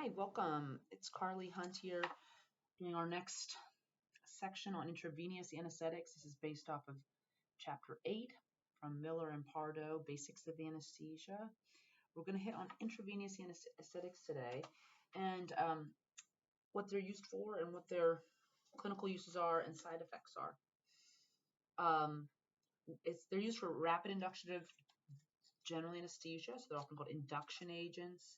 Hi, welcome. It's Carly Hunt here doing our next section on intravenous anesthetics. This is based off of chapter 8 from Miller and Pardo, Basics of Anesthesia. We're going to hit on intravenous anesthetics today and what they're used for and what their clinical uses are and side effects are. They're used for rapid induction of general anesthesia, so they're often called induction agents.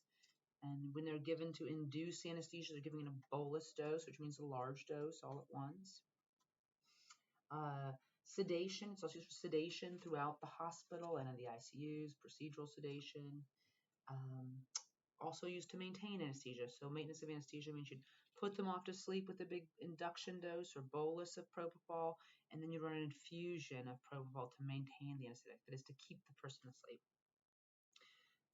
And when they're given to induce anesthesia, they're giving a bolus dose, which means a large dose all at once. Sedation, it's also used for sedation throughout the hospital and in the ICUs, procedural sedation. Also used to maintain anesthesia. So maintenance of anesthesia means you'd put them off to sleep with a big induction dose or bolus of propofol, and then you run an infusion of propofol to maintain the anesthetic, that is to keep the person asleep.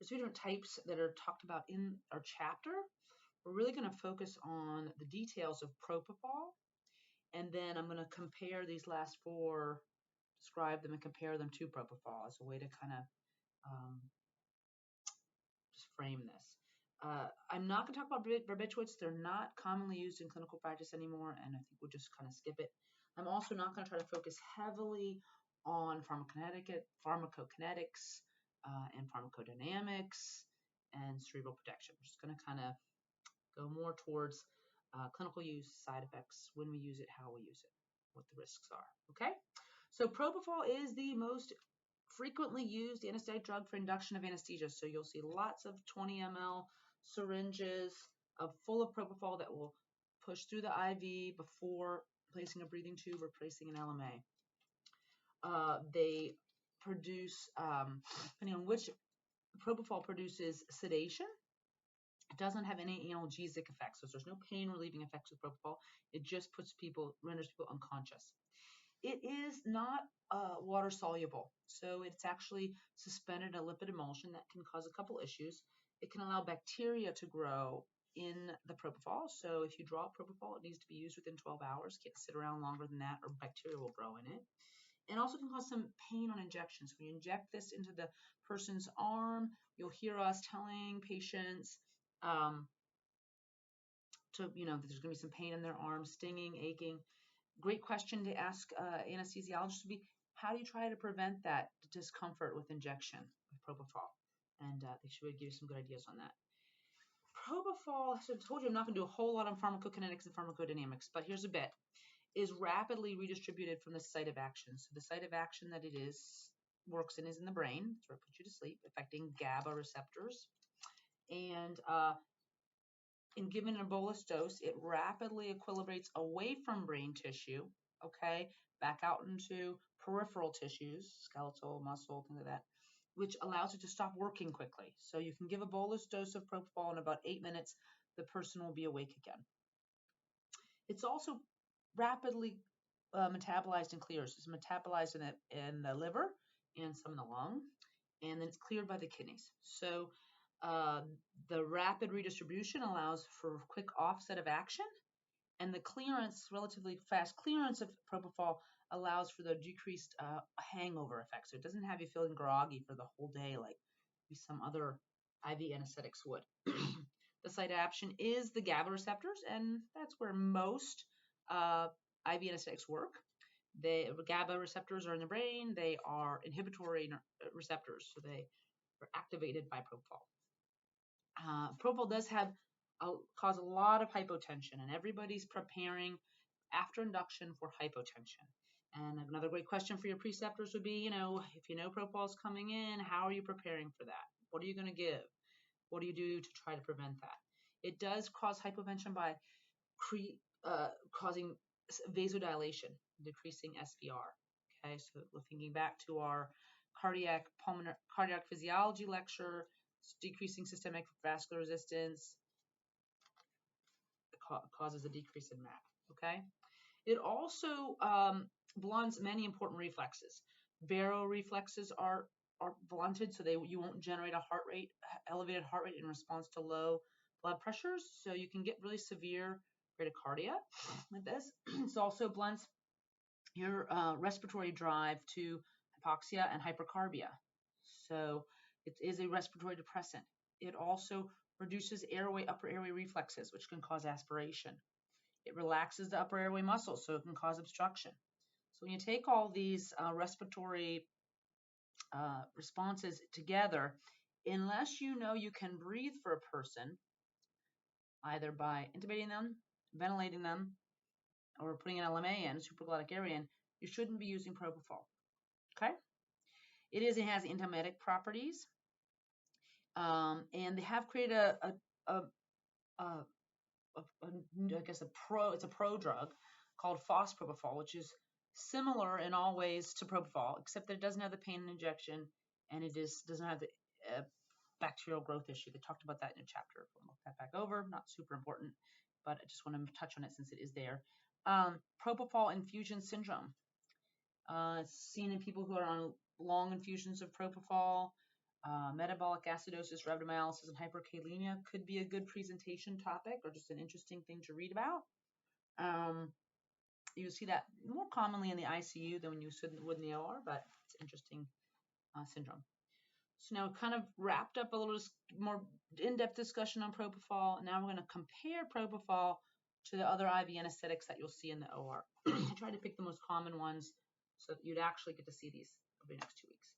There's two different types that are talked about in our chapter. We're really going to focus on the details of propofol, and then I'm going to compare these last four, describe them and compare them to propofol as a way to kind of just frame this. I'm not going to talk about barbiturates. They're not commonly used in clinical practice anymore, and I think we'll just kind of skip it. I'm also not going to try to focus heavily on pharmacokinetics and pharmacodynamics and cerebral protection. We're just going to kind of go more towards clinical use, side effects, when we use it, how we use it, what the risks are. Okay? So propofol is the most frequently used anesthetic drug for induction of anesthesia. So you'll see lots of 20 ml syringes full of propofol that will push through the IV before placing a breathing tube or placing an LMA. They produce, depending on which, propofol produces sedation. It doesn't have any analgesic effects, so there's no pain relieving effects with propofol. It just renders people unconscious. It is not water soluble, so it's actually suspended in a lipid emulsion that can cause a couple issues. It can allow bacteria to grow in the propofol, so if you draw propofol, it needs to be used within 12 hours. Can't sit around longer than that, or bacteria will grow in it. And also can cause some pain on injection. So when you inject this into the person's arm, you'll hear us telling patients that there's going to be some pain in their arm, stinging, aching. Great question to ask anesthesiologists would be, how do you try to prevent that discomfort with injection with propofol? And they should give you some good ideas on that. Propofol, so I told you I'm not going to do a whole lot on pharmacokinetics and pharmacodynamics, but here's a bit, is rapidly redistributed from the site of action. So the site of action that it works in is in the brain. That's where it puts you to sleep, affecting GABA receptors. And in given a bolus dose, it rapidly equilibrates away from brain tissue, okay, back out into peripheral tissues, skeletal, muscle, things like that, which allows it to stop working quickly. So you can give a bolus dose of propofol in about 8 minutes, the person will be awake again. It's also rapidly metabolized and clears. It's metabolized in the liver and some in the lung, and then it's cleared by the kidneys. So the rapid redistribution allows for quick offset of action, and the clearance, relatively fast clearance of propofol, allows for the decreased hangover effect. So it doesn't have you feeling groggy for the whole day like some other IV anesthetics would. The site of action is the GABA receptors, and that's where most IV anesthetics work. The GABA receptors are in the brain. They are inhibitory receptors, so they are activated by propofol. Propofol does cause a lot of hypotension, and everybody's preparing after induction for hypotension. And another great question for your preceptors would be, if you know propofol is coming in, how are you preparing for that? What are you going to give? What do you do to try to prevent that? It does cause hypotension by causing vasodilation, decreasing SVR. Okay, so we're thinking back to our cardiac physiology lecture, decreasing systemic vascular resistance causes a decrease in MAP. Okay, it also blunts many important reflexes. Baroreflexes are blunted, so you won't generate a elevated heart rate in response to low blood pressures, so you can get really severe bradycardia with this. It also blunts your respiratory drive to hypoxia and hypercarbia. So it is a respiratory depressant. It also reduces upper airway reflexes, which can cause aspiration. It relaxes the upper airway muscles, so it can cause obstruction. So when you take all these respiratory responses together, unless you know you can breathe for a person, either by intubating them, ventilating them, or putting an LMA in, supraglottic area in, you shouldn't be using propofol. Okay? It has antiemetic properties, and they have created it's a prodrug called phosphopropofol, which is similar in all ways to propofol, except that it doesn't have the pain and injection, and it doesn't have the bacterial growth issue. They talked about that in a chapter. We'll look that back over. Not super important, but I just want to touch on it since it is there. Propofol infusion syndrome. It's seen in people who are on long infusions of propofol. Metabolic acidosis, rhabdomyolysis, and hyperkalemia could be a good presentation topic or just an interesting thing to read about. You see that more commonly in the ICU than when you would in the OR, but it's an interesting syndrome. So now kind of wrapped up a little more in-depth discussion on propofol. Now we're going to compare propofol to the other IV anesthetics that you'll see in the OR. I tried to pick the most common ones so that you'd actually get to see these over the next 2 weeks.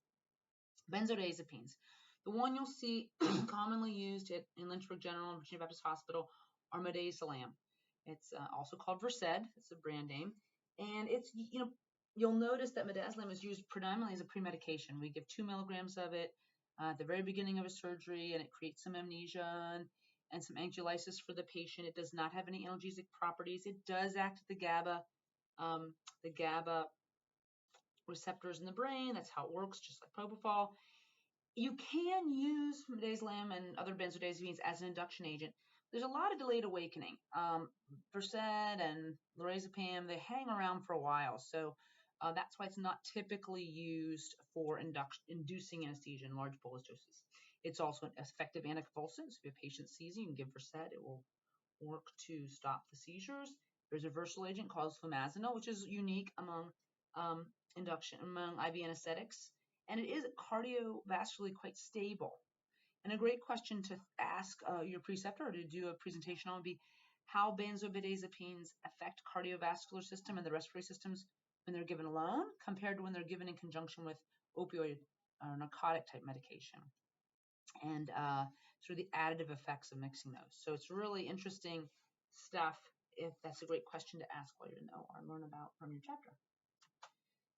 Benzodiazepines. The one you'll see commonly used in Lynchburg General and Virginia Baptist Hospital are midazolam. It's also called Versed. It's a brand name. And it's, you'll notice that midazolam is used predominantly as a pre-medication. We give 2 milligrams of it at the very beginning of a surgery, and it creates some amnesia and some anxiolysis for the patient. It does not have any analgesic properties. It does act at the GABA receptors in the brain. That's how it works, just like propofol. You can use midazolam and other benzodiazepines as an induction agent. There's a lot of delayed awakening. Versed and lorazepam, they hang around for a while. So that's why it's not typically used for inducing anesthesia in large bolus doses. It's also an effective anticonvulsant. So if a patient sees you can give Versed, it will work to stop the seizures. There's a versatile agent called flumazenil, which is unique among among IV anesthetics, and it is cardiovascularly quite stable. And a great question to ask your preceptor or to do a presentation on would be how benzodiazepines affect cardiovascular system and the respiratory systems when they're given alone compared to when they're given in conjunction with opioid or narcotic type medication, and sort of the additive effects of mixing those. So it's really interesting stuff if that's a great question to ask while you're in the OR and learn about from your chapter.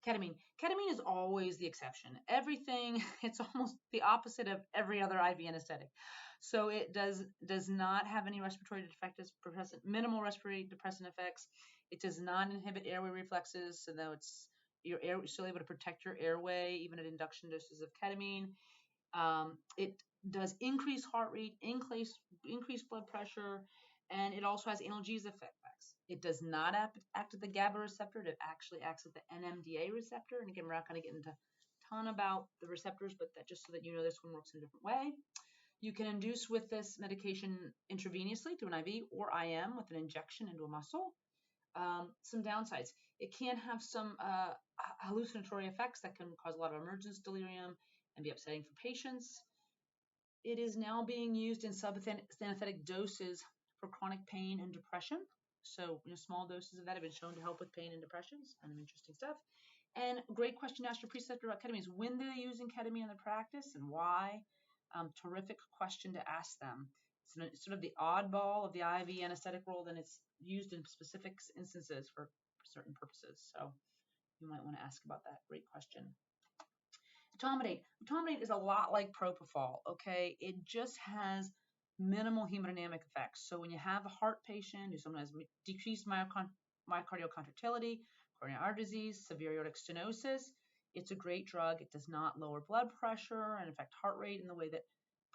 Ketamine. Ketamine is always the exception. Everything, it's almost the opposite of every other IV anesthetic. So it does not have any respiratory depressant, minimal respiratory depressant effects. It does not inhibit airway reflexes, so though you're still able to protect your airway even at induction doses of ketamine. It does increase heart rate, increase blood pressure, and it also has analgesic effects. It does not act at the GABA receptor. It actually acts at the NMDA receptor. And again, we're not going to get into a ton about the receptors, but that just so that you know this one works in a different way. You can induce with this medication intravenously through an IV or IM with an injection into a muscle. Some downsides. It can have some hallucinatory effects that can cause a lot of emergence delirium and be upsetting for patients. It is now being used in subanesthetic doses for chronic pain and depression. So, small doses of that have been shown to help with pain and depression. Kind of interesting stuff. And great question to ask your preceptor about ketamine is when they're using ketamine in their practice and why. Terrific question to ask them. It's sort of the oddball of the IV anesthetic world, and it's used in specific instances for certain purposes. So you might want to ask about that. Great question. Etomidate. Etomidate is a lot like propofol, okay? It just has minimal hemodynamic effects. So when you have a heart patient who sometimes has decreased myocardial contractility, coronary artery disease, severe aortic stenosis, it's a great drug. It does not lower blood pressure and affect heart rate in the way that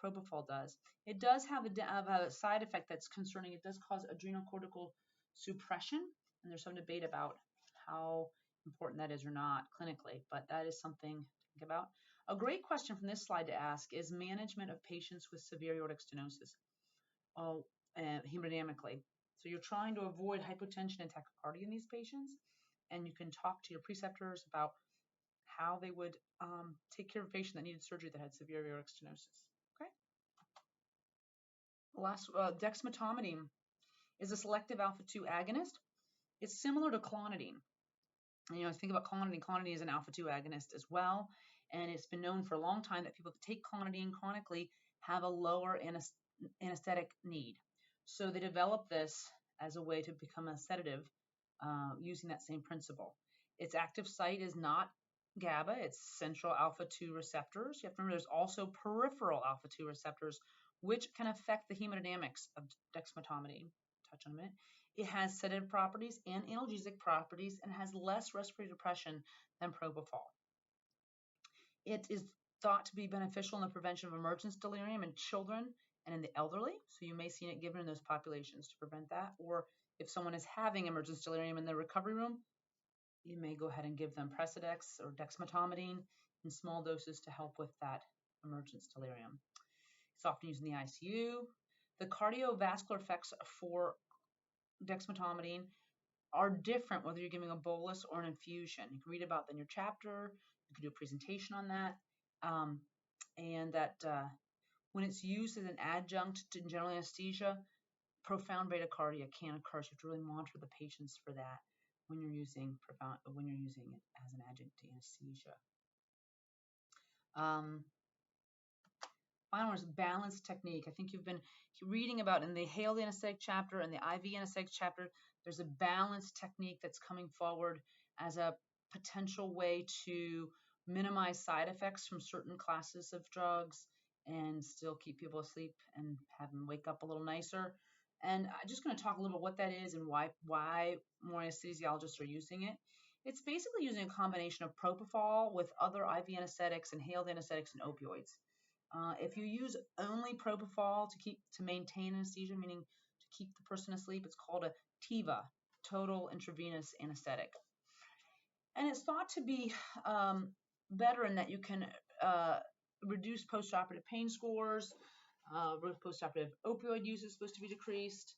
propofol does. It does have a side effect that's concerning. It does cause adrenocortical suppression, and there's some debate about how important that is or not clinically, but that is something to think about. A great question from this slide to ask is management of patients with severe aortic stenosis hemodynamically. So you're trying to avoid hypotension and tachycardia in these patients, and you can talk to your preceptors about how they would take care of a patient that needed surgery that had severe aortic stenosis. Last, dexmedetomidine is a selective alpha-2 agonist. It's similar to clonidine. Think about clonidine. Clonidine is an alpha-2 agonist as well, and it's been known for a long time that people that take clonidine chronically have a lower anesthetic need. So they developed this as a way to become a sedative using that same principle. Its active site is not GABA, it's central alpha-2 receptors. You have to remember there's also peripheral alpha-2 receptors, which can affect the hemodynamics of dexmedetomidine. Touch on a minute. It has sedative properties and analgesic properties and has less respiratory depression than propofol. It is thought to be beneficial in the prevention of emergence delirium in children and in the elderly. So you may see it given in those populations to prevent that. Or if someone is having emergence delirium in the recovery room, you may go ahead and give them Precedex or dexmedetomidine in small doses to help with that emergence delirium. It's often used in the ICU. The cardiovascular effects for dexmedetomidine are different whether you're giving a bolus or an infusion. You can read about that in your chapter. You can do a presentation on that. And that when it's used as an adjunct to general anesthesia, profound bradycardia can occur. So you have to really monitor the patients for that when you're using it as an adjunct to anesthesia. Final is balanced technique. I think you've been reading about in the inhaled anesthetic chapter and the IV anesthetic chapter, there's a balanced technique that's coming forward as a potential way to minimize side effects from certain classes of drugs and still keep people asleep and have them wake up a little nicer. And I'm just going to talk a little bit what that is and why more anesthesiologists are using it. It's basically using a combination of propofol with other IV anesthetics, inhaled anesthetics, and opioids. If you use only propofol to maintain anesthesia, meaning to keep the person asleep, it's called a TIVA, total intravenous anesthetic. And it's thought to be better in that you can reduce postoperative pain scores, postoperative opioid use is supposed to be decreased,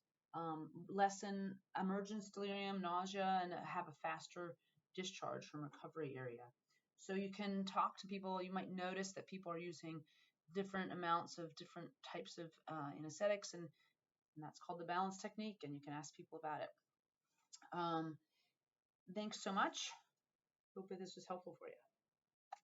lessen emergence delirium, nausea, and have a faster discharge from recovery area. So you can talk to people. You might notice that people are using different amounts of different types of anesthetics, and that's called the balance technique, and you can ask people about it. Thanks so much. Hope this was helpful for you.